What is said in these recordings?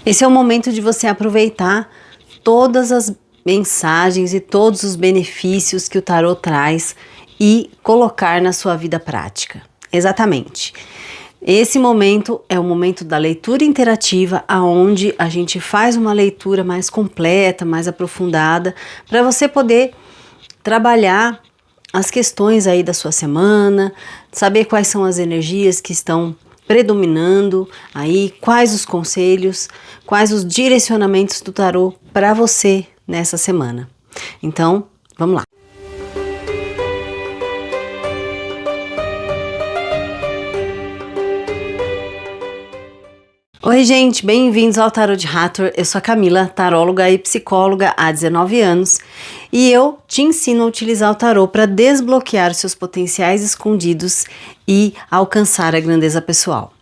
Esse é o momento de você aproveitar todas as mensagens e todos os benefícios que o tarô traz e colocar na sua vida prática. Exatamente. Esse momento é o momento da leitura interativa, aonde a gente faz uma leitura mais completa, mais aprofundada, para você poder trabalhar as questões aí da sua semana, saber quais são as energias que estão predominando aí, quais os conselhos, quais os direcionamentos do tarô para você nessa semana. Então, vamos lá. Oi gente, bem-vindos ao Tarô de Hathor. Eu sou a Camila, taróloga e psicóloga há 19 anos e eu te ensino a utilizar o tarô para desbloquear seus potenciais escondidos e alcançar a grandeza pessoal.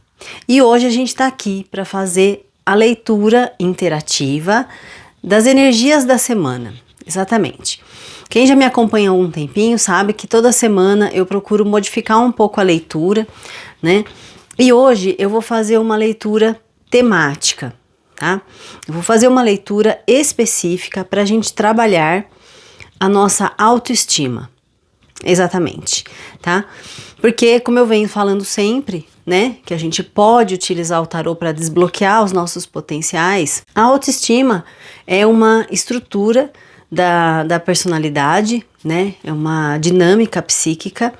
E hoje a gente está aqui para fazer a leitura interativa das energias da semana, exatamente. Quem já me acompanha há um tempinho sabe que toda semana eu procuro modificar um pouco a leitura, né? E hoje eu vou fazer uma leitura temática, tá? Eu vou fazer uma leitura específica para a gente trabalhar a nossa autoestima, exatamente, tá? Porque, como eu venho falando sempre, né, que a gente pode utilizar o tarô para desbloquear os nossos potenciais, a autoestima é uma estrutura da personalidade, né? É uma dinâmica psíquica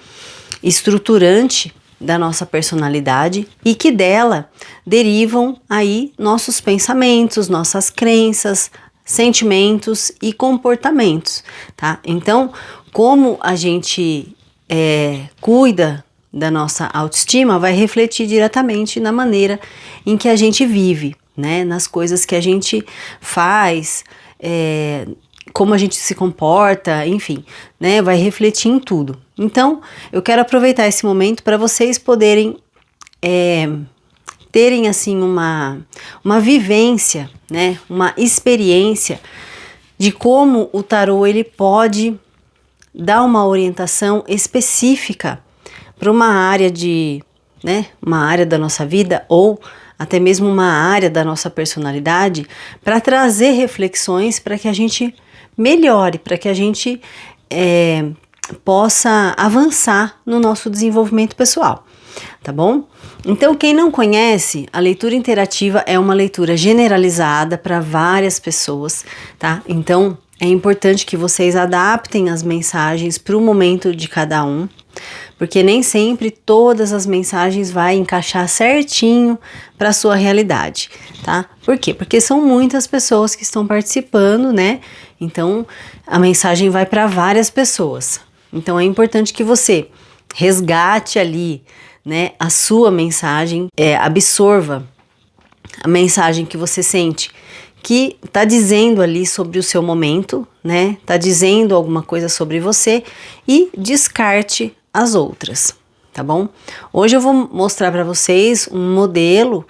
estruturante da nossa personalidade e que dela derivam aí nossos pensamentos, nossas crenças, sentimentos e comportamentos, tá? Então, como a gente cuida da nossa autoestima vai refletir diretamente na maneira em que a gente vive, né? Nas coisas que a gente faz, como a gente se comporta, enfim, né? Vai refletir em tudo. Então, eu quero aproveitar esse momento para vocês poderem terem assim uma vivência, né? Uma experiência de como o tarô ele pode dar uma orientação específica para uma área uma área da nossa vida ou até mesmo uma área da nossa personalidade, para trazer reflexões para que a gente melhore, para que a gente possa avançar no nosso desenvolvimento pessoal, tá bom? Então, quem não conhece, a leitura interativa é uma leitura generalizada para várias pessoas, tá? Então, é importante que vocês adaptem as mensagens para o momento de cada um, porque nem sempre todas as mensagens vai encaixar certinho para a sua realidade, tá? Por quê? Porque são muitas pessoas que estão participando, né? Então, a mensagem vai para várias pessoas. Então, é importante que você resgate ali, né, a sua mensagem, absorva a mensagem que você sente, que tá dizendo ali sobre o seu momento, né? Tá dizendo alguma coisa sobre você e descarte as outras, tá bom? Hoje eu vou mostrar para vocês um modelo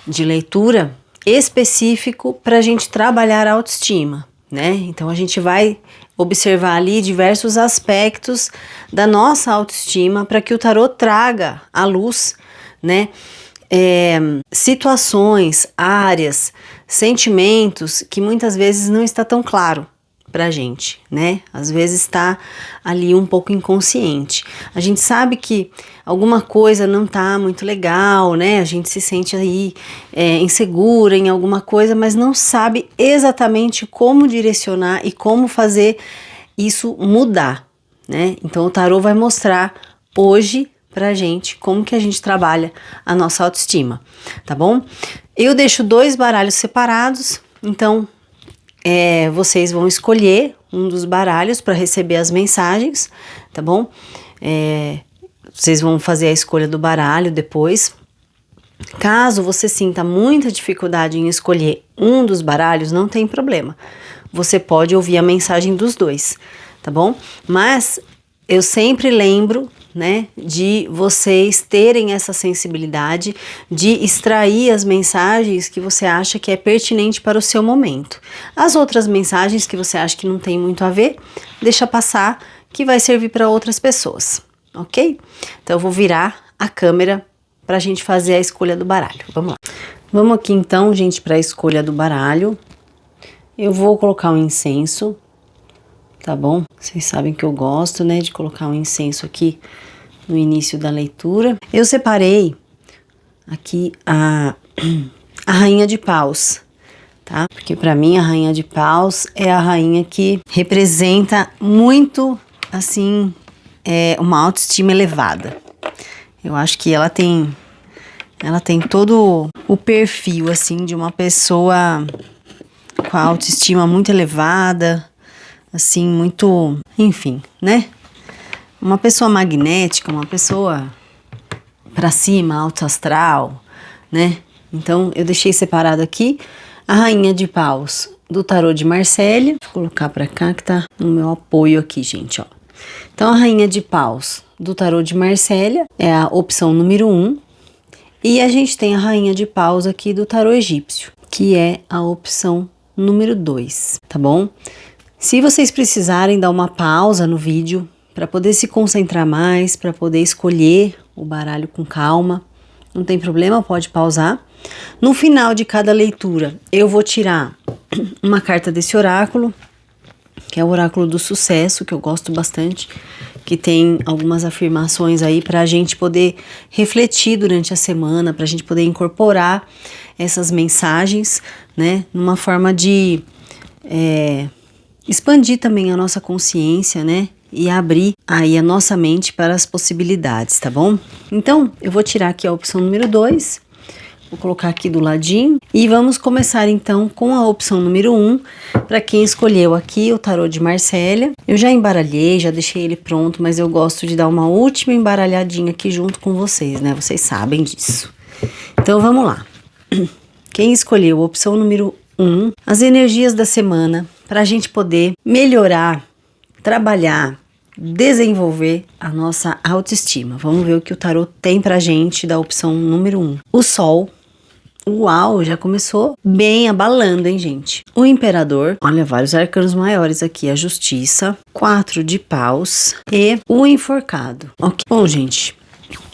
de leitura específico para a gente trabalhar a autoestima, né? Então a gente vai observar ali diversos aspectos da nossa autoestima para que o tarô traga à luz, né? Situações, áreas, sentimentos que muitas vezes não está tão claro pra gente, né? Às vezes está ali um pouco inconsciente. A gente sabe que alguma coisa não tá muito legal, né? A gente se sente aí insegura em alguma coisa, mas não sabe exatamente como direcionar e como fazer isso mudar, né? Então o tarô vai mostrar hoje pra gente como que a gente trabalha a nossa autoestima, tá bom? Eu deixo 2 baralhos separados, então vocês vão escolher um dos baralhos para receber as mensagens, tá bom? Vocês vão fazer a escolha do baralho depois. Caso você sinta muita dificuldade em escolher um dos baralhos, não tem problema. Você pode ouvir a mensagem dos 2, tá bom? Mas eu sempre lembro, né, de vocês terem essa sensibilidade de extrair as mensagens que você acha que é pertinente para o seu momento. As outras mensagens que você acha que não tem muito a ver, deixa passar, que vai servir para outras pessoas, ok? Então eu vou virar a câmera para a gente fazer a escolha do baralho. Vamos lá. Vamos aqui então, gente, para a escolha do baralho. Eu vou colocar um incenso, tá bom? Vocês sabem que eu gosto, né, de colocar um incenso aqui no início da leitura. Eu separei aqui a Rainha de Paus, tá? Porque para mim a Rainha de Paus é a rainha que representa muito, assim, uma autoestima elevada. Eu acho que ela tem todo o perfil, assim, de uma pessoa com a autoestima muito elevada, assim, muito, enfim, né? Uma pessoa magnética, uma pessoa pra cima, alto astral, né? Então, eu deixei separado aqui a Rainha de Paus do tarô de Marcélia. Vou colocar pra cá que tá no meu apoio aqui, gente, ó. Então, a Rainha de Paus do tarô de Marcélia é a opção número 1. E a gente tem a Rainha de Paus aqui do tarô egípcio, que é a opção número 2, tá bom? Se vocês precisarem dar uma pausa no vídeo para poder se concentrar mais, para poder escolher o baralho com calma, não tem problema, pode pausar. No final de cada leitura, eu vou tirar uma carta desse oráculo, que é o oráculo do sucesso, que eu gosto bastante, que tem algumas afirmações aí para a gente poder refletir durante a semana, para a gente poder incorporar essas mensagens, né, numa forma de expandir também a nossa consciência, né, e abrir aí a nossa mente para as possibilidades, tá bom? Então, eu vou tirar aqui a opção número 2, vou colocar aqui do ladinho e vamos começar então com a opção número 1, para quem escolheu aqui o tarô de Marcélia. Eu já embaralhei, já deixei ele pronto, mas eu gosto de dar uma última embaralhadinha aqui junto com vocês, né? Vocês sabem disso. Então, vamos lá. Quem escolheu a opção número 1, as energias da semana, para a gente poder melhorar, trabalhar, desenvolver a nossa autoestima. Vamos ver o que o tarô tem pra gente da opção número 1. O Sol. Uau, já começou bem abalando, hein, gente? O Imperador. Olha, vários arcanos maiores aqui. A Justiça. 4 de Paus. E o Enforcado. Ok. Bom, gente,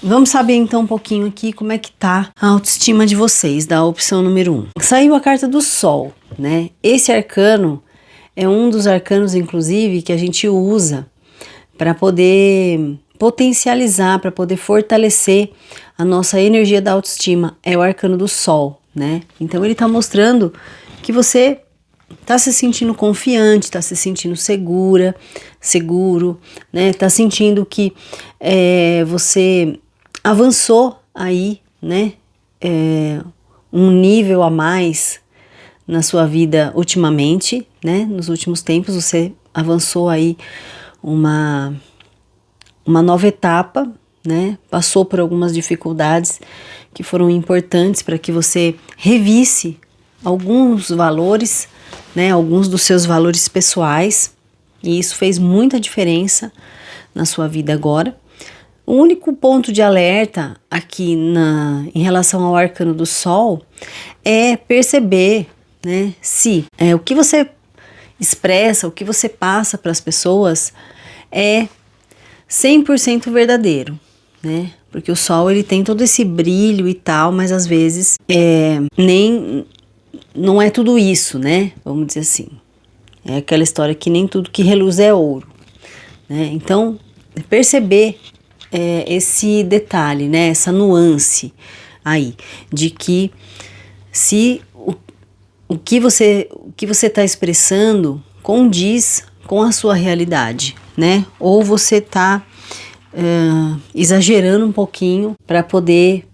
vamos saber então um pouquinho aqui como é que tá a autoestima de vocês, da opção número 1. Saiu a carta do Sol, né? Esse arcano é um dos arcanos, inclusive, que a gente usa para poder potencializar, para poder fortalecer a nossa energia da autoestima. É o arcano do Sol, né? Então ele tá mostrando que você tá se sentindo confiante, tá se sentindo seguro, né? Tá sentindo que você avançou aí, né? Um nível a mais na sua vida ultimamente, né? Nos últimos tempos você avançou aí uma nova etapa, né? Passou por algumas dificuldades que foram importantes para que você revisse alguns valores, né? Alguns dos seus valores pessoais, e isso fez muita diferença na sua vida agora. O único ponto de alerta aqui em relação ao arcano do Sol é perceber, né, se o que você expressa, o que você passa para as pessoas é 100% verdadeiro, né? Porque o Sol, ele tem todo esse brilho e tal, mas às vezes não é tudo isso, né? Vamos dizer assim. É aquela história que nem tudo que reluz é ouro, né? Então, perceber esse detalhe, né? Essa nuance aí, de que se o que você está expressando condiz com a sua realidade, né? Ou você está exagerando um pouquinho para poder,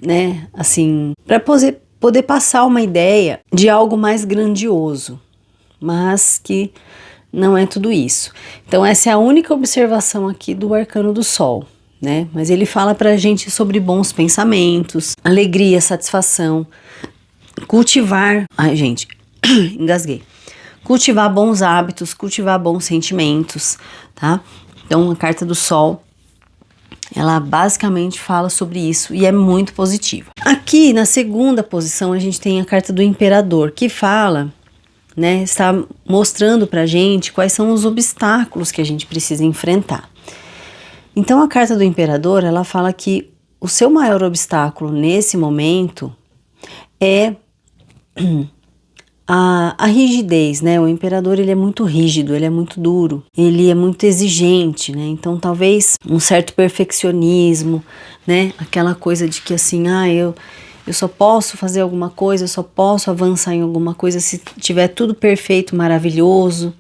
né? Assim, para poder passar uma ideia de algo mais grandioso, mas que não é tudo isso. Então essa é a única observação aqui do arcano do Sol, né? Mas ele fala pra gente sobre bons pensamentos, alegria, satisfação, cultivar... Ai, gente, engasguei. Cultivar bons hábitos, cultivar bons sentimentos, tá? Então a carta do Sol, ela basicamente fala sobre isso e é muito positiva. Aqui na segunda posição a gente tem a carta do Imperador, que fala, né, está mostrando pra gente quais são os obstáculos que a gente precisa enfrentar. Então a carta do Imperador, ela fala que o seu maior obstáculo nesse momento é a rigidez, né? O imperador, ele é muito rígido, ele é muito duro, ele é muito exigente, né? Então talvez um certo perfeccionismo, né? Aquela coisa de que assim, eu só posso fazer alguma coisa, eu só posso avançar em alguma coisa se tiver tudo perfeito, maravilhoso,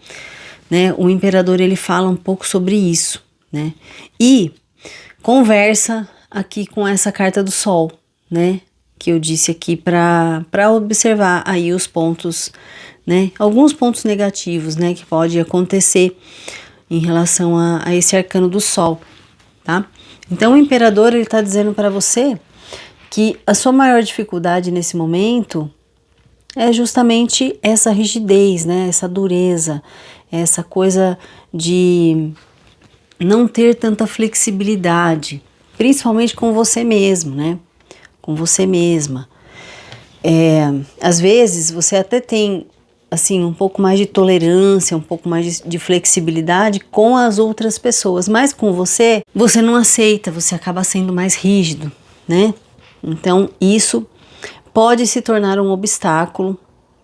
né? O imperador, ele fala um pouco sobre isso, né? E conversa aqui com essa carta do Sol, né? Que eu disse aqui para observar aí os pontos, né? Alguns pontos negativos, né? Que pode acontecer em relação a esse arcano do Sol, tá? Então o imperador, ele tá dizendo para você que a sua maior dificuldade nesse momento é justamente essa rigidez, né? Essa dureza, essa coisa de não ter tanta flexibilidade, principalmente com você mesmo, né? Com você mesma. Às vezes você até tem assim um pouco mais de tolerância, um pouco mais de flexibilidade com as outras pessoas, mas com você não aceita, você acaba sendo mais rígido, né? Então isso pode se tornar um obstáculo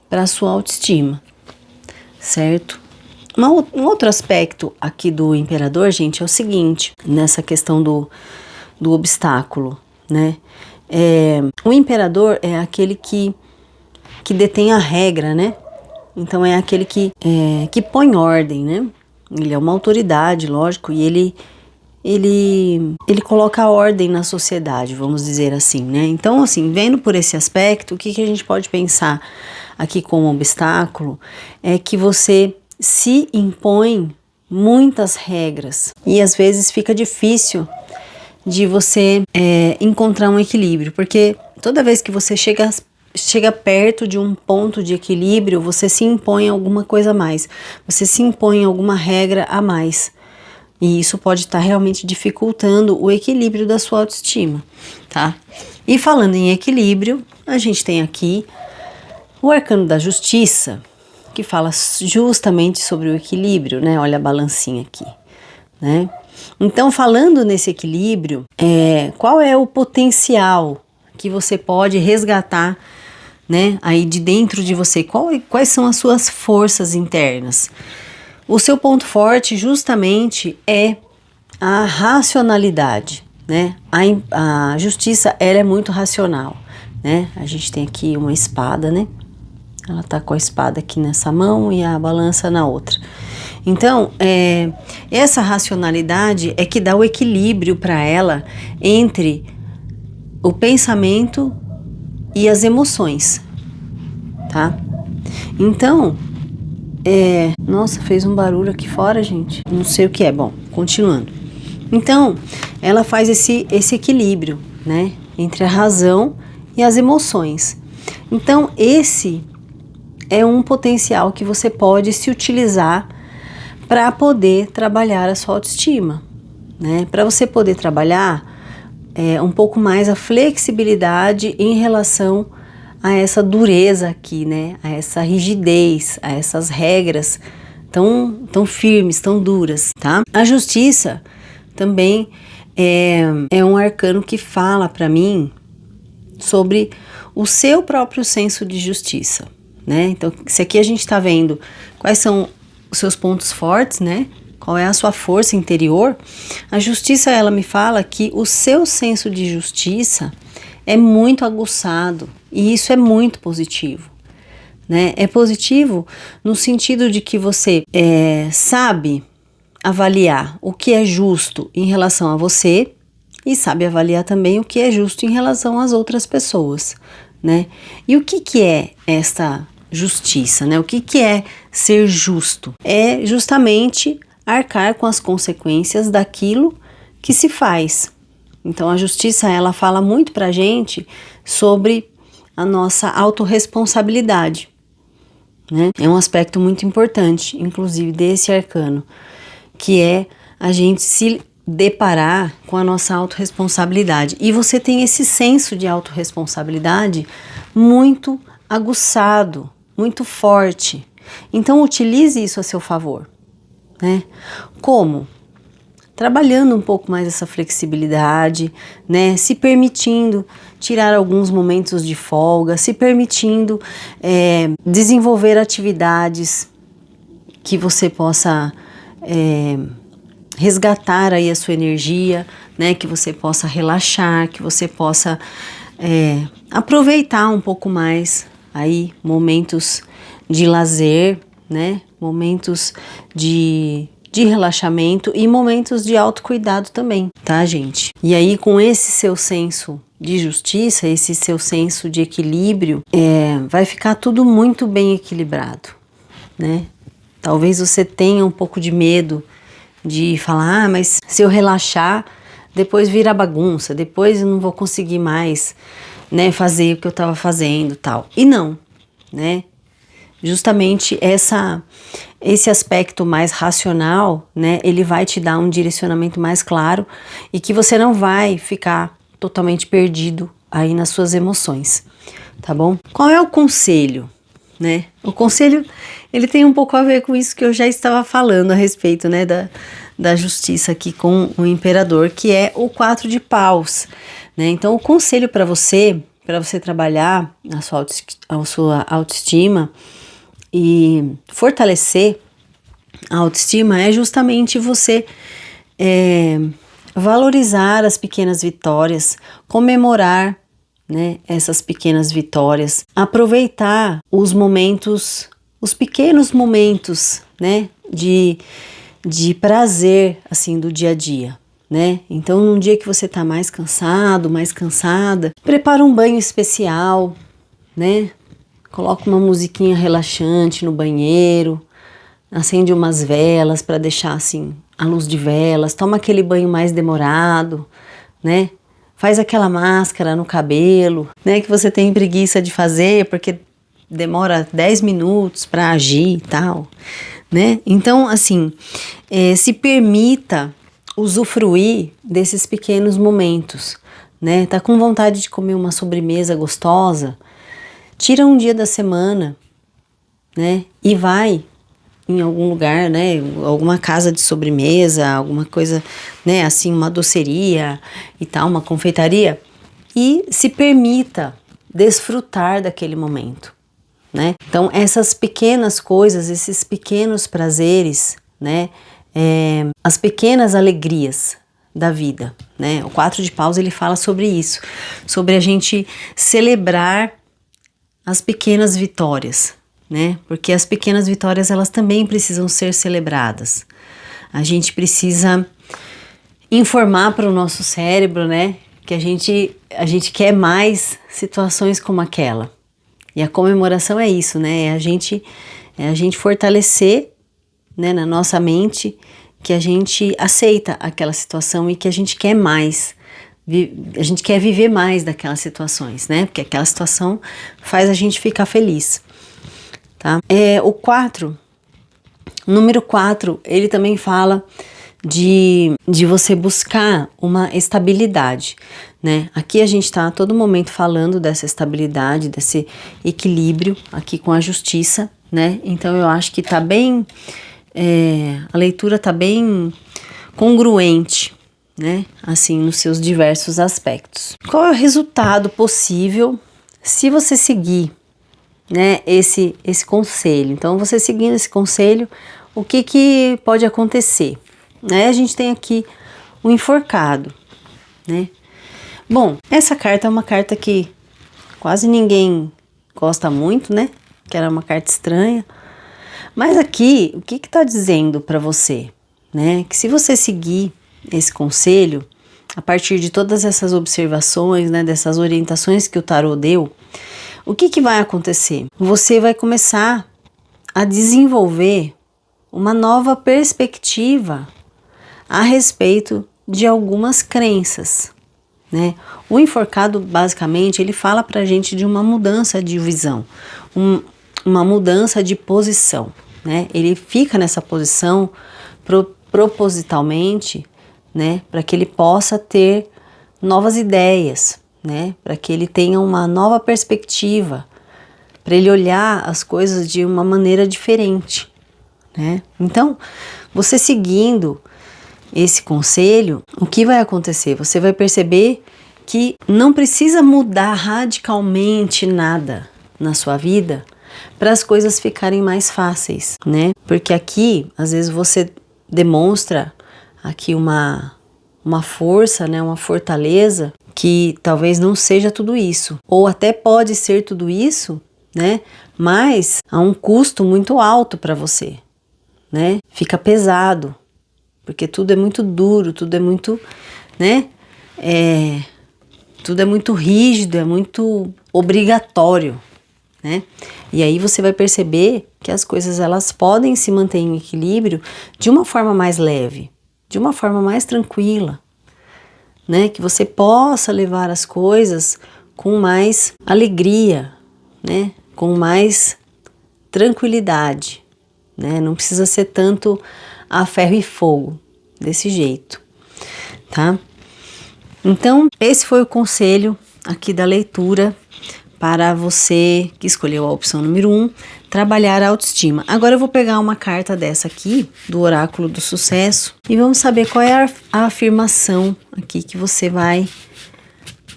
para a sua autoestima, certo? Um outro aspecto aqui do imperador, gente, é o seguinte, nessa questão do obstáculo, né? O imperador é aquele que detém a regra, né? Então é aquele que põe ordem, né? Ele é uma autoridade, lógico, e ele coloca ordem na sociedade, vamos dizer assim, né? Então, assim, vendo por esse aspecto, o que a gente pode pensar aqui como obstáculo é que você se impõe muitas regras e às vezes fica difícil de você encontrar um equilíbrio, porque toda vez que você chega perto de um ponto de equilíbrio, você se impõe alguma coisa a mais, você se impõe alguma regra a mais, e isso pode estar realmente dificultando o equilíbrio da sua autoestima, tá? E falando em equilíbrio, a gente tem aqui o arcano da justiça, que fala justamente sobre o equilíbrio, né? Olha a balancinha aqui, né? Então, falando nesse equilíbrio, qual é o potencial que você pode resgatar, né, aí de dentro de você? Quais são as suas forças internas? O seu ponto forte justamente é a racionalidade, né? A justiça, ela é muito racional, né? A gente tem aqui uma espada, né? Ela tá com a espada aqui nessa mão e a balança na outra. Então, essa racionalidade é que dá o equilíbrio para ela entre o pensamento e as emoções, tá? Então, nossa, fez um barulho aqui fora, gente. Não sei o que é. Bom, continuando. Então, ela faz esse equilíbrio, né? Entre a razão e as emoções. Então, esse é um potencial que você pode se utilizar para poder trabalhar a sua autoestima, né? Para você poder trabalhar um pouco mais a flexibilidade em relação a essa dureza aqui, né? A essa rigidez, a essas regras tão firmes, tão duras, tá? A justiça também é um arcano que fala para mim sobre o seu próprio senso de justiça, né? Então, se aqui a gente está vendo quais são os seus pontos fortes, né? Qual é a sua força interior? A justiça, ela me fala que o seu senso de justiça é muito aguçado e isso é muito positivo, né? É positivo no sentido de que você sabe avaliar o que é justo em relação a você e sabe avaliar também o que é justo em relação às outras pessoas, né? E o que é esta justiça, né? O que é ser justo? É justamente arcar com as consequências daquilo que se faz. Então a justiça, ela fala muito pra gente sobre a nossa autorresponsabilidade, né? É um aspecto muito importante, inclusive desse arcano, que é a gente se deparar com a nossa autorresponsabilidade. E você tem esse senso de autorresponsabilidade muito aguçado, muito forte. Então utilize isso a seu favor, né? Como? trabalhando um pouco mais essa flexibilidade, né? Se permitindo tirar alguns momentos de folga, se permitindo desenvolver atividades que você possa resgatar aí a sua energia, né? Que você possa relaxar, que você possa aproveitar um pouco mais aí momentos de lazer, né? Momentos de relaxamento e momentos de autocuidado também, tá, gente? E aí, com esse seu senso de justiça, esse seu senso de equilíbrio, vai ficar tudo muito bem equilibrado, né? Talvez você tenha um pouco de medo de falar, mas se eu relaxar, depois vira bagunça, depois eu não vou conseguir mais, né, fazer o que eu estava fazendo, tal. E não, né? Justamente esse aspecto mais racional, né, ele vai te dar um direcionamento mais claro e que você não vai ficar totalmente perdido aí nas suas emoções, tá bom? Qual é o conselho, né? O conselho, ele tem um pouco a ver com isso que eu já estava falando a respeito, né, da justiça aqui com o imperador, que é o 4 de paus, né? Então, o conselho para você trabalhar a sua autoestima e fortalecer a autoestima é justamente você valorizar as pequenas vitórias, comemorar, né, essas pequenas vitórias, aproveitar os momentos, os pequenos momentos, né, de prazer, assim, do dia a dia, né? Então, num dia que você tá mais cansado, mais cansada, prepara um banho especial, né? Coloca uma musiquinha relaxante no banheiro, acende umas velas para deixar assim a luz de velas, toma aquele banho mais demorado, né? Faz aquela máscara no cabelo, né? Que você tem preguiça de fazer porque demora 10 minutos para agir e tal, né? Então, assim, se permita usufruir desses pequenos momentos, né? Tá com vontade de comer uma sobremesa gostosa? Tira um dia da semana, né, e vai em algum lugar, né, alguma casa de sobremesa, alguma coisa, né, assim, uma doceria e tal, uma confeitaria, e se permita desfrutar daquele momento, né. Então, essas pequenas coisas, esses pequenos prazeres, né, as pequenas alegrias da vida, né. O 4 de paus, ele fala sobre isso, sobre a gente celebrar as pequenas vitórias, né? Porque as pequenas vitórias, elas também precisam ser celebradas. A gente precisa informar para o nosso cérebro, né, que a gente quer mais situações como aquela. E a comemoração é isso, né? É a gente fortalecer, né, na nossa mente que a gente aceita aquela situação e que a gente quer mais. A gente quer viver mais daquelas situações, né? Porque aquela situação faz a gente ficar feliz, tá? O número 4, ele também fala de você buscar uma estabilidade, né? Aqui a gente tá a todo momento falando dessa estabilidade, desse equilíbrio aqui com a justiça, né? Então eu acho que tá bem, a leitura tá bem congruente, né, assim, nos seus diversos aspectos. Qual é o resultado possível se você seguir, né, esse conselho? Então, você seguindo esse conselho, o que pode acontecer? Né? A gente tem aqui o enforcado, né? Bom, essa carta é uma carta que quase ninguém gosta muito, né? Que era uma carta estranha. Mas aqui, o que está dizendo para você, né? Que se você seguir esse conselho, a partir de todas essas observações, né, dessas orientações que o tarô deu, o que vai acontecer? Você vai começar a desenvolver uma nova perspectiva a respeito de algumas crenças, né? O enforcado, basicamente, ele fala pra gente de uma mudança de visão, uma mudança de posição, né? Ele fica nessa posição propositalmente, né, para que ele possa ter novas ideias, né, para que ele tenha uma nova perspectiva, para ele olhar as coisas de uma maneira diferente, né? Então, você seguindo esse conselho, o que vai acontecer? Você vai perceber que não precisa mudar radicalmente nada na sua vida para as coisas ficarem mais fáceis, né? Porque aqui, às vezes você demonstra aqui uma força, né? Uma fortaleza que talvez não seja tudo isso, ou até pode ser tudo isso, né? Mas a um custo muito alto para você, né? Fica pesado, porque tudo é muito duro, tudo é muito, né? Tudo é muito rígido, é muito obrigatório, né? E aí você vai perceber que as coisas elas podem se manter em equilíbrio de uma forma mais leve, de uma forma mais tranquila, né? Que você possa levar as coisas com mais alegria, né? Com mais tranquilidade, né? Não precisa ser tanto a ferro e fogo, desse jeito, tá? Então, esse foi o conselho aqui da leitura para você que escolheu a opção número 1, trabalhar a autoestima. Agora eu vou pegar uma carta dessa aqui, do Oráculo do Sucesso, e vamos saber qual é a afirmação aqui que você vai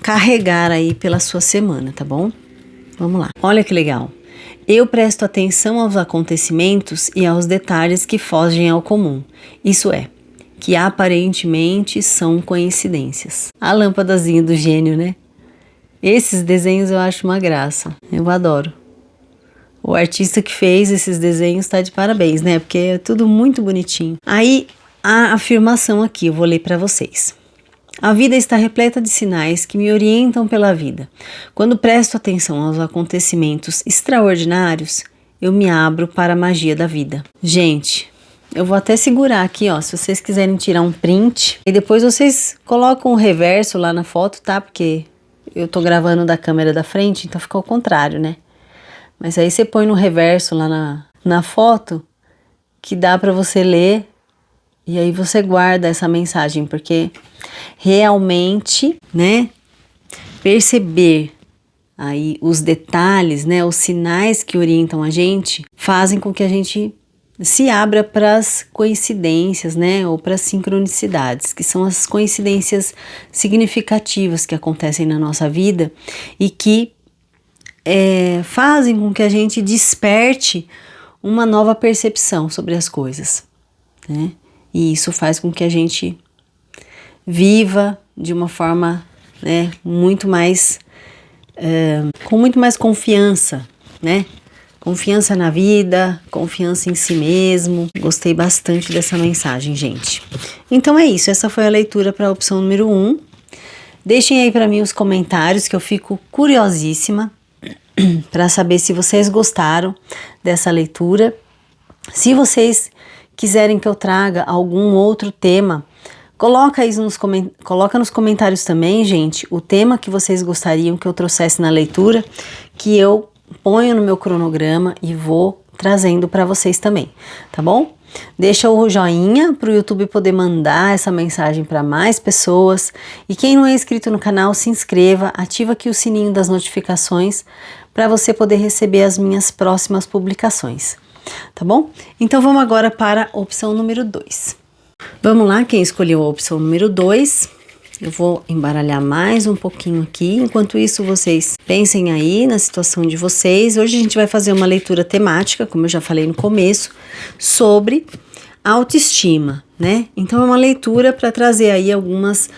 carregar aí pela sua semana, tá bom? Vamos lá. Olha que legal. Eu presto atenção aos acontecimentos e aos detalhes que fogem ao comum. Isso é, que aparentemente são coincidências. A lâmpadazinha do gênio, né? Esses desenhos eu acho uma graça. Eu adoro. O artista que fez esses desenhos tá de parabéns, né? Porque é tudo muito bonitinho. Aí, a afirmação aqui, eu vou ler para vocês. A vida está repleta de sinais que me orientam pela vida. Quando presto atenção aos acontecimentos extraordinários, eu me abro para a magia da vida. Gente, eu vou até segurar aqui, ó, se vocês quiserem tirar um print. E depois vocês colocam o reverso lá na foto, tá? Porque eu tô gravando da câmera da frente, então fica ao contrário, né? Mas aí você põe no reverso lá na foto, que dá pra você ler. E aí você guarda essa mensagem, porque realmente, né, perceber aí os detalhes, né, os sinais que orientam a gente, fazem com que a gente se abra para as coincidências, né, ou para as sincronicidades, que são as coincidências significativas que acontecem na nossa vida e que fazem com que a gente desperte uma nova percepção sobre as coisas, né? E isso faz com que a gente viva de uma forma, né, muito mais, com muito mais confiança, né? Confiança na vida, confiança em si mesmo. Gostei bastante dessa mensagem, gente. Então é isso, essa foi a leitura para a opção número 1. Deixem aí para mim os comentários que eu fico curiosíssima para saber se vocês gostaram dessa leitura. Se vocês quiserem que eu traga algum outro tema, coloca nos comentários também, gente, o tema que vocês gostariam que eu trouxesse na leitura, que eu ponho no meu cronograma e vou trazendo para vocês também, tá bom? Deixa o joinha para o YouTube poder mandar essa mensagem para mais pessoas. E quem não é inscrito no canal, se inscreva, ativa aqui o sininho das notificações para você poder receber as minhas próximas publicações. Tá bom? Então vamos agora para a opção número 2. Vamos lá, quem escolheu a opção número 2, eu vou embaralhar mais um pouquinho aqui. Enquanto isso, vocês pensem aí na situação de vocês. Hoje a gente vai fazer uma leitura temática, como eu já falei no começo, sobre autoestima, né? Então é uma leitura para trazer aí algumas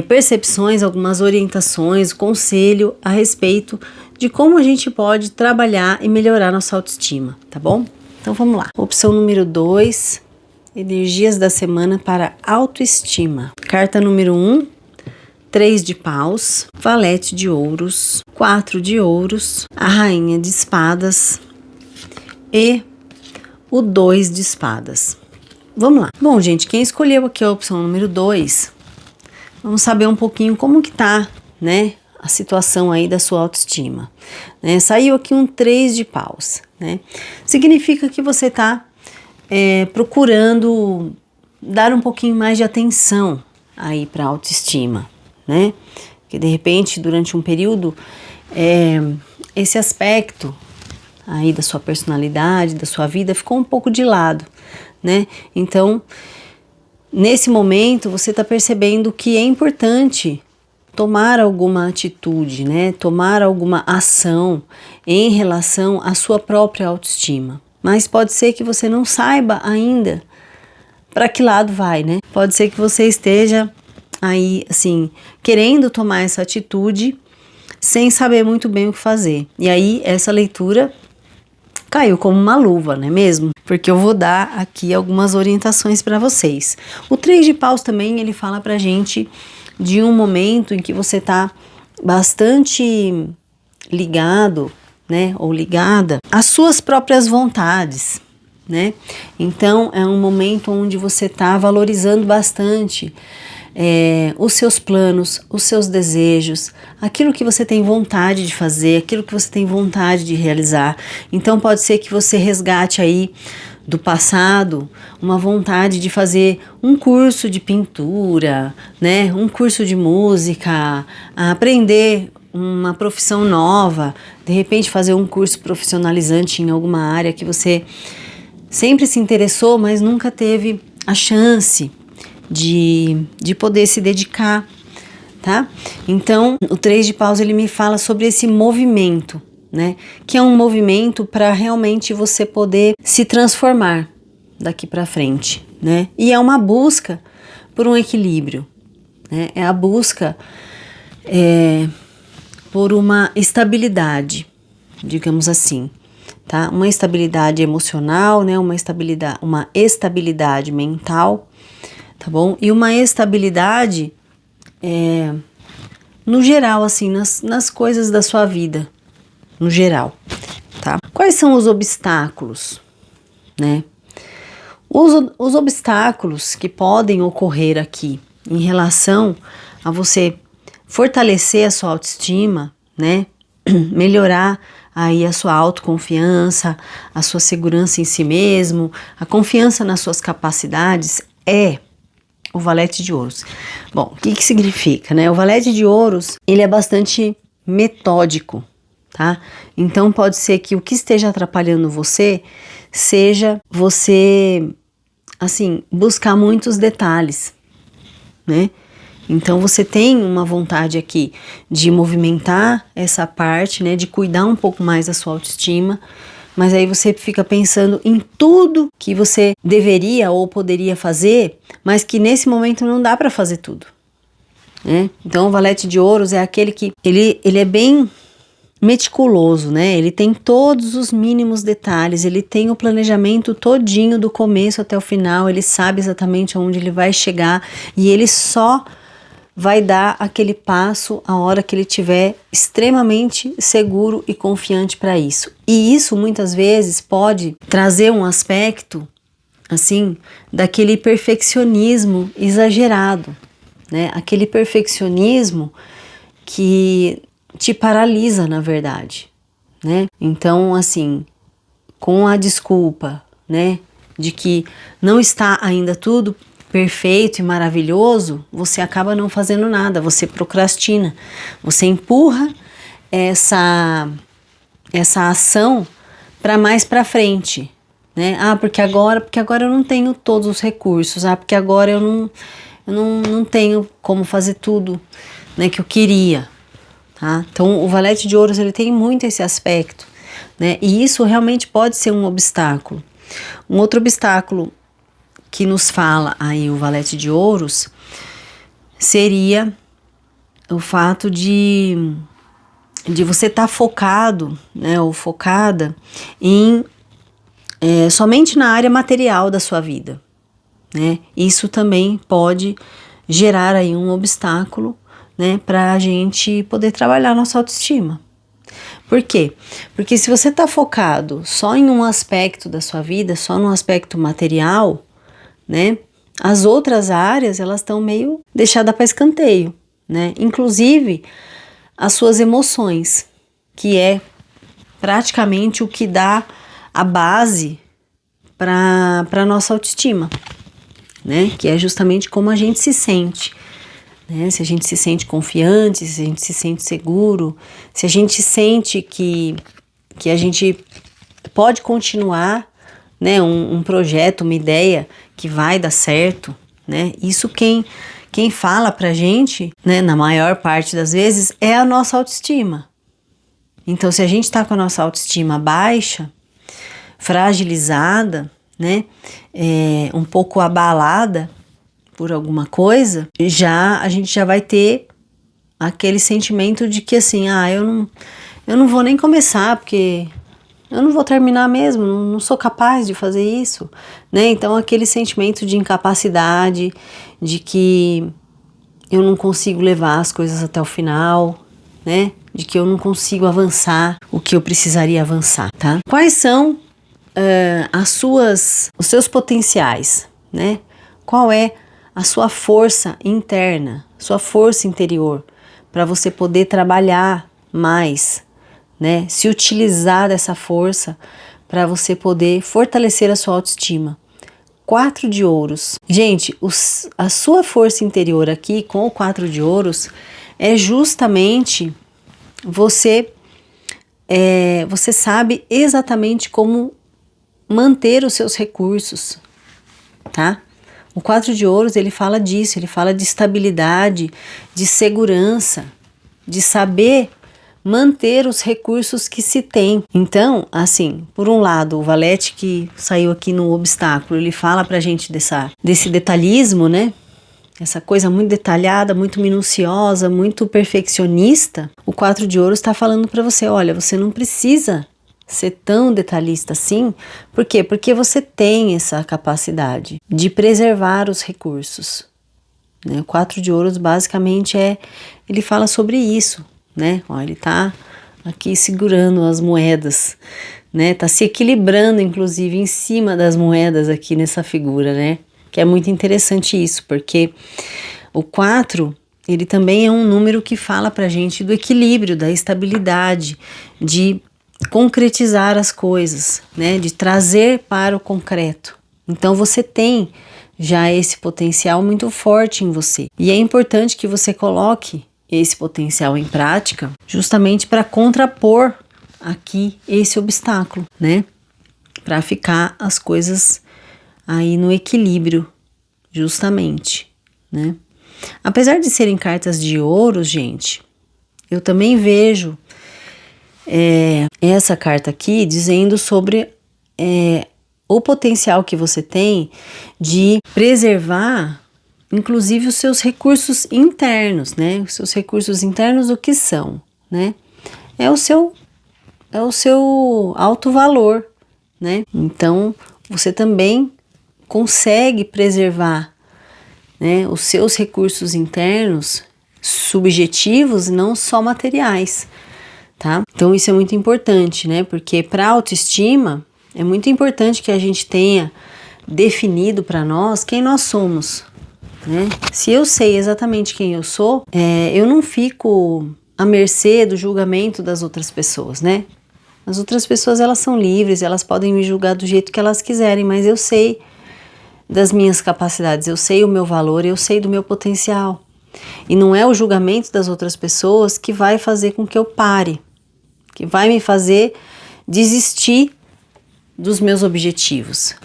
percepções, algumas orientações, conselho a respeito de como a gente pode trabalhar e melhorar nossa autoestima, tá bom? Então vamos lá. Opção número 2, energias da semana para autoestima. Carta número 1, 3 de paus, valete de ouros, 4 de ouros, a rainha de espadas e o 2 de espadas. Vamos lá. Bom, gente, quem escolheu aqui a opção número 2, vamos saber um pouquinho como que tá, né, a situação aí da sua autoestima, né? Saiu aqui um 3 de paus, né? Significa que você tá procurando dar um pouquinho mais de atenção aí para a autoestima, né? Que de repente, durante um período, esse aspecto aí da sua personalidade, da sua vida, ficou um pouco de lado, né? Então, nesse momento você está percebendo que é importante tomar alguma atitude, né? Tomar alguma ação em relação à sua própria autoestima. Mas pode ser que você não saiba ainda para que lado vai, né? Pode ser que você esteja aí, assim, querendo tomar essa atitude sem saber muito bem o que fazer. E aí, essa leitura caiu como uma luva, não é mesmo? Porque eu vou dar aqui algumas orientações para vocês. O 3 de paus também, ele fala pra gente de um momento em que você tá bastante ligado, né, ou ligada às suas próprias vontades, né? Então, é um momento onde você tá valorizando bastante os seus planos, os seus desejos, aquilo que você tem vontade de fazer, aquilo que você tem vontade de realizar. Então pode ser que você resgate aí do passado uma vontade de fazer um curso de pintura, né? Um curso de música, aprender uma profissão nova, de repente fazer um curso profissionalizante em alguma área que você sempre se interessou, mas nunca teve a chance de poder se dedicar, tá? Então, o 3 de paus, ele me fala sobre esse movimento, né? Que é um movimento para realmente você poder se transformar daqui para frente, né? E é uma busca por um equilíbrio, né? É a busca por uma estabilidade, digamos assim, tá? Uma estabilidade emocional, né? Uma estabilidade mental, tá bom? E uma estabilidade no geral, assim, nas coisas da sua vida, no geral, tá? Quais são os obstáculos, né? Os obstáculos que podem ocorrer aqui em relação a você fortalecer a sua autoestima, né? Melhorar aí a sua autoconfiança, a sua segurança em si mesmo, a confiança nas suas capacidades o valete de ouros. Bom, o que significa, né? O valete de ouros, ele é bastante metódico, tá? Então pode ser que o que esteja atrapalhando você seja você, assim, buscar muitos detalhes, né? Então você tem uma vontade aqui de movimentar essa parte, né? De cuidar um pouco mais da sua autoestima, mas aí você fica pensando em tudo que você deveria ou poderia fazer, mas que nesse momento não dá para fazer tudo, né? Então o valete de ouros é aquele que ele é bem meticuloso, né? Ele tem todos os mínimos detalhes, ele tem o planejamento todinho do começo até o final, ele sabe exatamente aonde ele vai chegar e ele só vai dar aquele passo a hora que ele estiver extremamente seguro e confiante para isso. E isso muitas vezes pode trazer um aspecto, assim, daquele perfeccionismo exagerado, né? Aquele perfeccionismo que te paralisa, na verdade, né? Então, assim, com a desculpa, né, de que não está ainda tudo perfeito e maravilhoso, você acaba não fazendo nada, você procrastina, você empurra essa ação para mais para frente, né? Porque agora eu não tenho todos os recursos, porque agora eu não tenho como fazer tudo, né, que eu queria, tá? Então o valete de ouros, ele tem muito esse aspecto, né? E isso realmente pode ser um obstáculo. Um outro obstáculo que nos fala aí o valete de ouros seria o fato de você estar focado, né, ou focada em somente na área material da sua vida, né? Isso também pode gerar aí um obstáculo, né, para a gente poder trabalhar nossa autoestima. Por quê? Porque se você está focado só em um aspecto da sua vida, só no aspecto material, né, as outras áreas, elas estão meio deixadas para escanteio, né? Inclusive as suas emoções, que é praticamente o que dá a base para nossa autoestima, né? Que é justamente como a gente se sente, né? Se a gente se sente confiante, se a gente se sente seguro, se a gente sente que a gente pode continuar, né, um projeto, uma ideia que vai dar certo, né? Isso quem fala pra gente, né, na maior parte das vezes, é a nossa autoestima. Então, se a gente tá com a nossa autoestima baixa, fragilizada, né, um pouco abalada por alguma coisa, a gente já vai ter aquele sentimento de que assim, eu não vou nem começar, porque eu não vou terminar mesmo, não sou capaz de fazer isso, né? Então aquele sentimento de incapacidade, de que eu não consigo levar as coisas até o final, né? De que eu não consigo avançar o que eu precisaria avançar, tá? Quais são os seus potenciais, né? Qual é a sua força interna, sua força interior, para você poder trabalhar mais, né? Se utilizar dessa força para você poder fortalecer a sua autoestima. 4 de ouros. Gente, a sua força interior aqui com o 4 de ouros é justamente você sabe exatamente como manter os seus recursos, tá? O 4 de ouros, ele fala disso, ele fala de estabilidade, de segurança, de saber manter os recursos que se tem. Então, assim, por um lado, o valete que saiu aqui no obstáculo, ele fala pra gente desse detalhismo, né? Essa coisa muito detalhada, muito minuciosa, muito perfeccionista. O 4 de ouros está falando para você, olha, você não precisa ser tão detalhista assim. Por quê? Porque você tem essa capacidade de preservar os recursos, né? O 4 de ouros basicamente ele fala sobre isso, né? Ó, ele tá aqui segurando as moedas, né? Tá se equilibrando inclusive em cima das moedas aqui nessa figura, né? Que é muito interessante isso, porque o 4, ele também é um número que fala pra gente do equilíbrio, da estabilidade, de concretizar as coisas, né? De trazer para o concreto. Então você tem já esse potencial muito forte em você. E é importante que você coloque esse potencial em prática justamente para contrapor aqui esse obstáculo, né? Para ficar as coisas aí no equilíbrio, justamente, né? Apesar de serem cartas de ouros, gente, eu também vejo essa carta aqui dizendo sobre o potencial que você tem de preservar, inclusive, os seus recursos internos, né? Os seus recursos internos, o que são, né? É o seu alto valor, né? Então, você também consegue preservar, né, os seus recursos internos subjetivos, não só materiais, tá? Então isso é muito importante, né? Porque para autoestima é muito importante que a gente tenha definido para nós quem nós somos, né? Se eu sei exatamente quem eu sou, eu não fico à mercê do julgamento das outras pessoas, né? As outras pessoas, elas são livres, elas podem me julgar do jeito que elas quiserem, mas eu sei das minhas capacidades, eu sei o meu valor, eu sei do meu potencial. E não é o julgamento das outras pessoas que vai fazer com que eu pare, que vai me fazer desistir dos meus objetivos,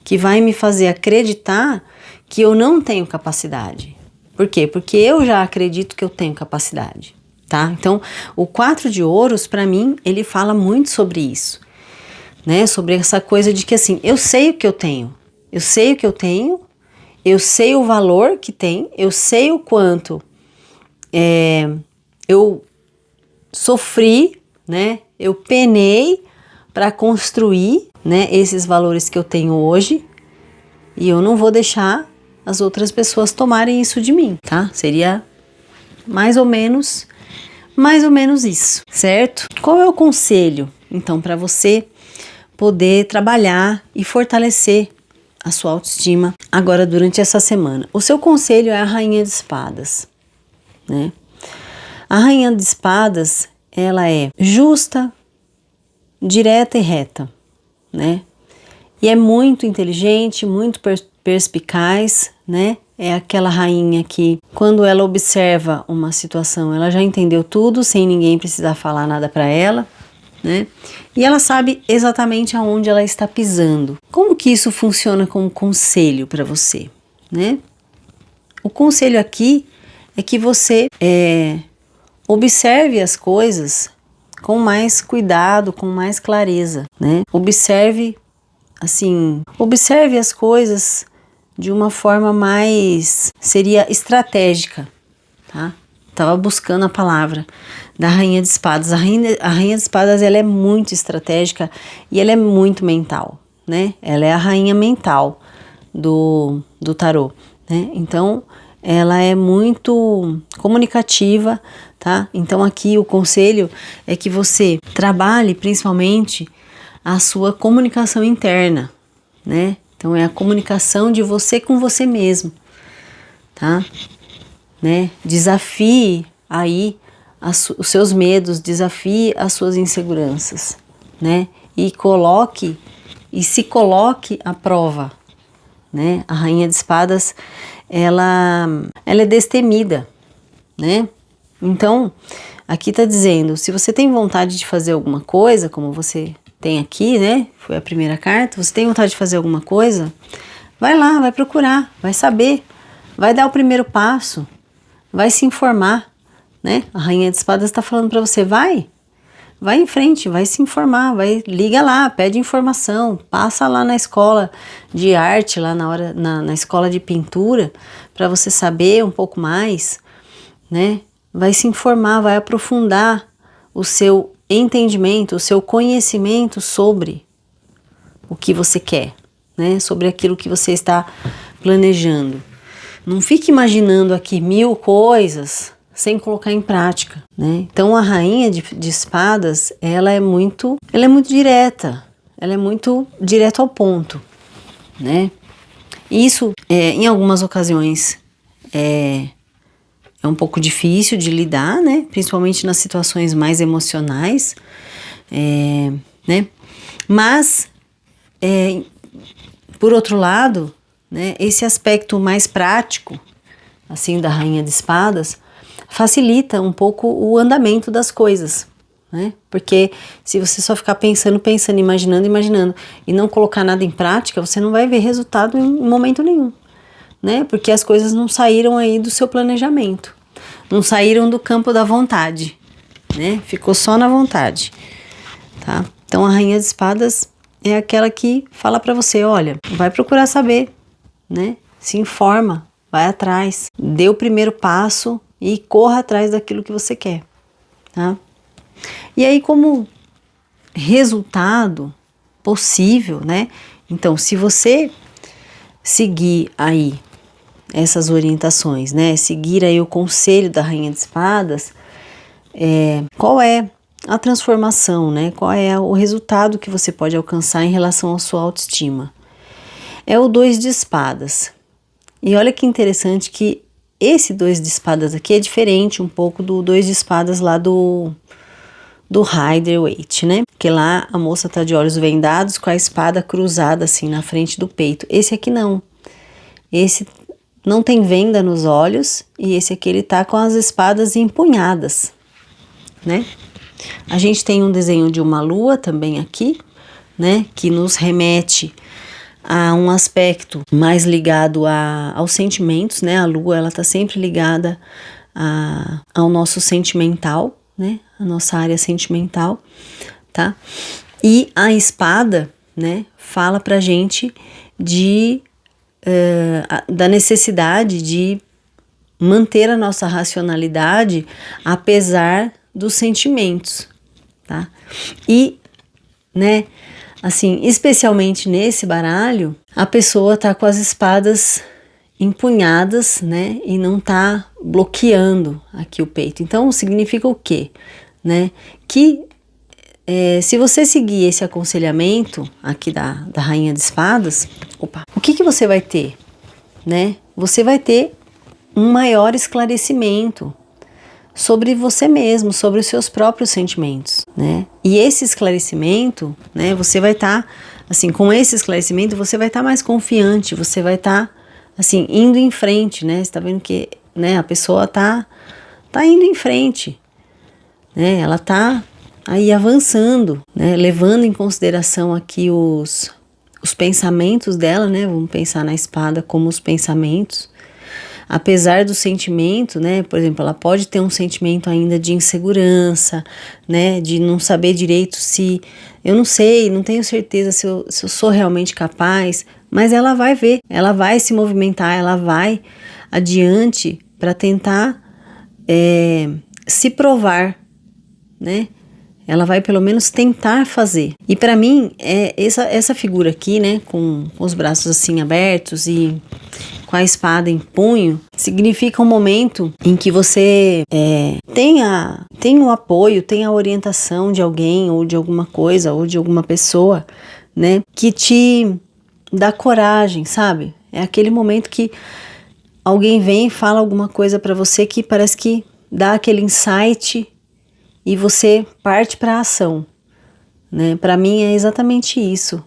que vai me fazer acreditar que eu não tenho capacidade. Por quê? Porque eu já acredito que eu tenho capacidade, tá? Então, o 4 de ouros, para mim, ele fala muito sobre isso, né? Sobre essa coisa de que, assim, eu sei o que eu tenho, eu sei o que eu tenho, eu sei o valor que tem, eu sei o quanto eu sofri, né? Eu penei para construir, né, esses valores que eu tenho hoje, e eu não vou deixar as outras pessoas tomarem isso de mim, tá? Seria mais ou menos isso, certo? Qual é o conselho, então, para você poder trabalhar e fortalecer a sua autoestima agora durante essa semana? O seu conselho é a Rainha de Espadas, né? A Rainha de Espadas, ela é justa, direta e reta, né? E é muito inteligente, muito perspicaz, né? É aquela rainha que, quando ela observa uma situação, ela já entendeu tudo, sem ninguém precisar falar nada para ela, né? E ela sabe exatamente aonde ela está pisando. Como que isso funciona como conselho para você, né? O conselho aqui é que você observe as coisas com mais cuidado, com mais clareza, né? Observe as coisas de uma forma mais, seria estratégica, tá? Tava buscando a palavra da Rainha de Espadas. A Rainha de Espadas, ela é muito estratégica e ela é muito mental, né? Ela é a rainha mental do tarô, né? Então, ela é muito comunicativa, tá? Então, aqui o conselho é que você trabalhe principalmente a sua comunicação interna, né? Então, é a comunicação de você com você mesmo, tá? Né? Desafie aí os seus medos, desafie as suas inseguranças, né? E se coloque à prova, né? A Rainha de Espadas, ela é destemida, né? Então, aqui tá dizendo, se você tem vontade de fazer alguma coisa, como você tem aqui, né? Foi a primeira carta. Você tem vontade de fazer alguma coisa? Vai lá, vai procurar, vai saber, vai dar o primeiro passo, vai se informar, né? A Rainha de Espadas está falando para você, vai em frente, vai se informar, liga lá, pede informação, passa lá na escola de arte, lá na escola de pintura, para você saber um pouco mais, né? Vai se informar, vai aprofundar o seu entendimento, o seu conhecimento sobre o que você quer, né? Sobre aquilo que você está planejando. Não fique imaginando aqui 1000 coisas sem colocar em prática, né? Então a Rainha de Espadas, ela é muito direta, ela é muito direto ao ponto, né? Isso, em algumas ocasiões, é um pouco difícil de lidar, né? Principalmente nas situações mais emocionais, né? Mas, por outro lado, né, esse aspecto mais prático, assim, da Rainha de Espadas, facilita um pouco o andamento das coisas, né? Porque se você só ficar pensando, imaginando e não colocar nada em prática, você não vai ver resultado em momento nenhum, né? Porque as coisas não saíram aí do seu planejamento, não saíram do campo da vontade, né? Ficou só na vontade, tá? Então a Rainha de Espadas é aquela que fala pra você, olha, vai procurar saber, né? Se informa, vai atrás, dê o primeiro passo e corra atrás daquilo que você quer, tá? E aí, como resultado possível, né? Então, se você seguir aí essas orientações, né? Seguir aí o conselho da Rainha de Espadas, qual é a transformação, né? Qual é o resultado que você pode alcançar em relação à sua autoestima? É o 2 de espadas. E olha que interessante que esse 2 de espadas aqui é diferente um pouco do 2 de espadas lá do Rider-Waite, né? Que lá a moça tá de olhos vendados com a espada cruzada assim na frente do peito. Esse aqui não. Esse não tem venda nos olhos e esse aqui ele tá com as espadas empunhadas, né? A gente tem um desenho de uma lua também aqui, né? Que nos remete a um aspecto mais ligado aos sentimentos, né? A lua, ela tá sempre ligada ao nosso sentimental, né? A nossa área sentimental, tá? E a espada, né? Fala pra gente da necessidade de manter a nossa racionalidade apesar dos sentimentos, tá? E, né? Assim, especialmente nesse baralho, a pessoa tá com as espadas empunhadas, né? E não tá bloqueando aqui o peito. Então, significa o quê? Né? Que se você seguir esse aconselhamento aqui da Rainha de Espadas, o que você vai ter? Né? Você vai ter um maior esclarecimento sobre você mesmo, sobre os seus próprios sentimentos, né? E esse esclarecimento, né, você vai estar, assim, com esse esclarecimento, você vai estar mais confiante, você vai estar, assim, indo em frente, né? Você tá vendo que, né, a pessoa tá indo em frente, né? Ela tá aí avançando, né? Levando em consideração aqui os pensamentos dela, né? Vamos pensar na espada como os pensamentos. apesar do sentimento, né, por exemplo, ela pode ter um sentimento ainda de insegurança, né, de não saber direito se, eu não sei, não tenho certeza se eu sou realmente capaz, mas ela vai ver, ela vai se movimentar, ela vai adiante para tentar se provar, né? Ela vai pelo menos tentar fazer. E para mim, essa figura aqui, né, com os braços assim abertos e com a espada em punho, significa um momento em que você tem o apoio, tem a orientação de alguém ou de alguma coisa ou de alguma pessoa, né, que te dá coragem, sabe? É aquele momento que alguém vem e fala alguma coisa para você que parece que dá aquele insight e você parte para a ação, né? Para mim é exatamente isso,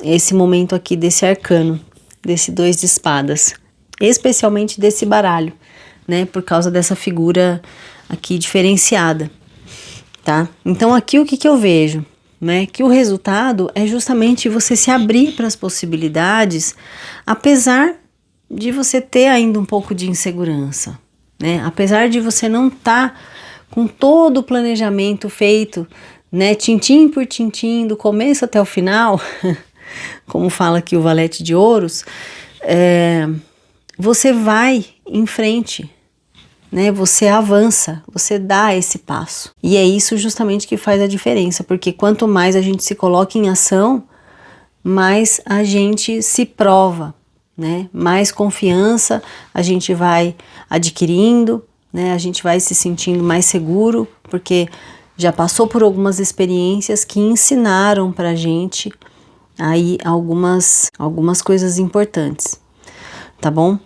esse momento aqui desse arcano, desse 2 de espadas, especialmente desse baralho, né? Por causa dessa figura aqui diferenciada, tá? Então aqui o que eu vejo, né? Que o resultado é justamente você se abrir para as possibilidades, apesar de você ter ainda um pouco de insegurança, né? Apesar de você não estar com todo o planejamento feito, né, tintim por tintim, do começo até o final, como fala aqui o Valete de Ouros, você vai em frente, né, você avança, você dá esse passo. E é isso justamente que faz a diferença, porque quanto mais a gente se coloca em ação, mais a gente se prova, né, mais confiança a gente vai adquirindo, né, a gente vai se sentindo mais seguro, porque já passou por algumas experiências que ensinaram pra gente aí algumas coisas importantes, tá bom?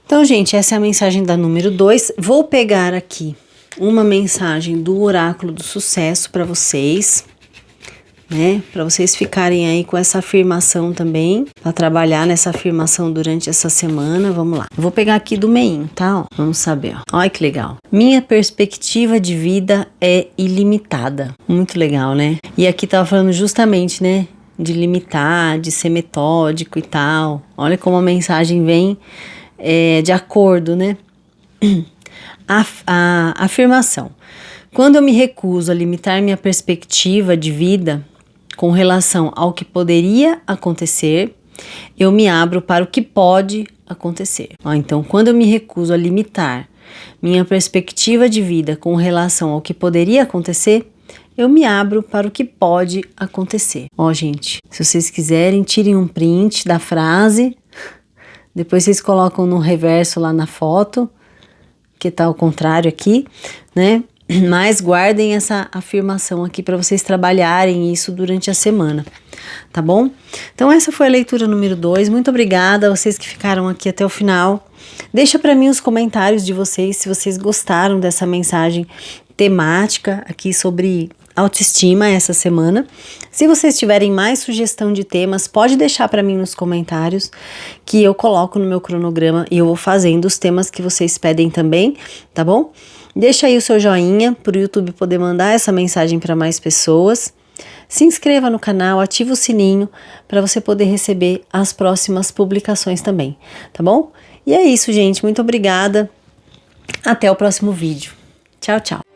Então, gente, essa é a mensagem da número 2. Vou pegar aqui uma mensagem do Oráculo do Sucesso para vocês, né? Para vocês ficarem aí com essa afirmação também, para trabalhar nessa afirmação durante essa semana. Vamos lá. Eu vou pegar aqui do Meinho, tá? Ó, vamos saber, ó. Olha que legal. Minha perspectiva de vida é ilimitada. Muito legal, né? E aqui tava falando justamente, né, de limitar, de ser metódico e tal. Olha como a mensagem vem de acordo, né? A afirmação. Quando eu me recuso a limitar minha perspectiva de vida com relação ao que poderia acontecer, eu me abro para o que pode acontecer. Ó, então, quando eu me recuso a limitar minha perspectiva de vida com relação ao que poderia acontecer, eu me abro para o que pode acontecer. Ó, gente, se vocês quiserem, tirem um print da frase, depois vocês colocam no reverso lá na foto, que tá ao contrário aqui, né? Mas guardem essa afirmação aqui para vocês trabalharem isso durante a semana, tá bom? Então essa foi a leitura número 2. Muito obrigada a vocês que ficaram aqui até o final. Deixa para mim os comentários de vocês se vocês gostaram dessa mensagem temática aqui sobre autoestima essa semana. Se vocês tiverem mais sugestão de temas, pode deixar para mim nos comentários que eu coloco no meu cronograma e eu vou fazendo os temas que vocês pedem também, tá bom? Deixa aí o seu joinha para o YouTube poder mandar essa mensagem para mais pessoas. Se inscreva no canal, ativa o sininho para você poder receber as próximas publicações também, tá bom? E é isso, gente. Muito obrigada. Até o próximo vídeo. Tchau, tchau.